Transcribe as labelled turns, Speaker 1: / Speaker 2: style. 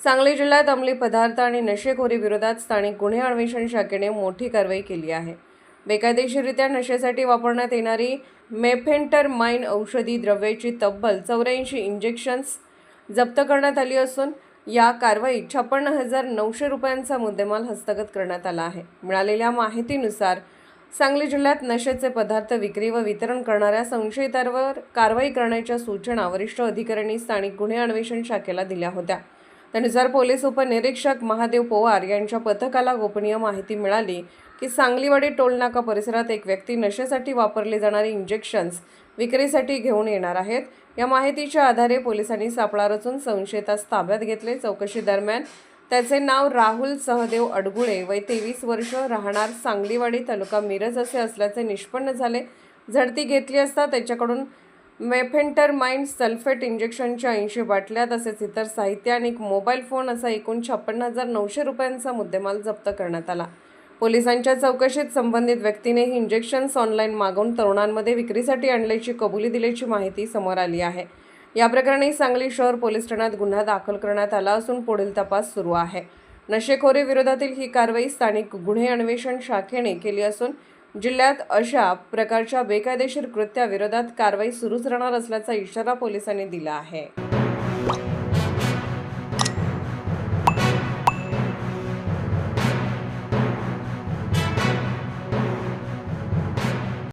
Speaker 1: सांगली जिल्ह्यात अंमली पदार्थ आणि नशेखोरी विरोधात स्थानिक गुन्हे अन्वेषण शाखेने मोठी कारवाई केली आहे। बेकायदेशीररित्या नशेसाठी वापरण्यात येणारी मेफेंटरमाइन औषधी द्रव्याची तब्बल 84 इंजेक्शन्स जप्त करण्यात आली असून या कारवाईत 56,900 रुपयांचा मुद्देमाल हस्तगत करण्यात आला आहे। मिळालेल्या माहितीनुसार सांगली जिल्ह्यात नशेचे पदार्थ विक्री व वितरण करणाऱ्या संशयितांवर कारवाई करण्याच्या सूचना वरिष्ठ अधिकाऱ्यांनी स्थानिक गुन्हे अन्वेषण शाखेला दिल्या होत्या। त्यानुसार पोलीस उपनिरीक्षक महादेव पवार यांच्या पथकाला गोपनीय माहिती मिळाली की सांगलीवाडी टोलनाका परिसरात एक व्यक्ती नशेसाठी वापरले जाणारे इंजेक्शन्स विक्रीसाठी घेऊन येणार आहेत। या माहितीच्या आधारे पोलिसांनी सापळा रचून संशयितास ताब्यात घेतले। चौकशी दरम्यान त्याचे नाव राहुल सहदेव अडगुळे, वय 23 वर्ष, राहणार सांगलीवाडी, तालुका मिरज असे असल्याचे निष्पन्न झाले। झडती घेतली असता त्याच्याकडून मेफेंटरमाइन सल्फेट इंजेक्शनच्या 80 बाटल्या तसेच इतर साहित्य आणि एक मोबाईल फोन असा एकूण 56,900 रुपयांचा मुद्देमाल जप्त करण्यात आला। पोलिसांच्या चौकशीत संबंधित व्यक्तीने ही इंजेक्शन्स ऑनलाईन मागवून तरुणांमध्ये विक्रीसाठी आणल्याची कबुली दिल्याची माहिती समोर आली आहे। या प्रकरणी सांगली शहर पोलीस ठाण्यात गुन्हा दाखल करण्यात आला असून पुढील तपास सुरू आहे। नशेखोरी विरोधातील ही कारवाई स्थानिक गुन्हे अन्वेषण शाखेने केली असून जिल्ह्यात अशा प्रकारच्या बेकायदेशीर कृत्याविरोधात कारवाई सुरूच राहणार असल्याचा इशारा पोलिसांनी दिला आहे।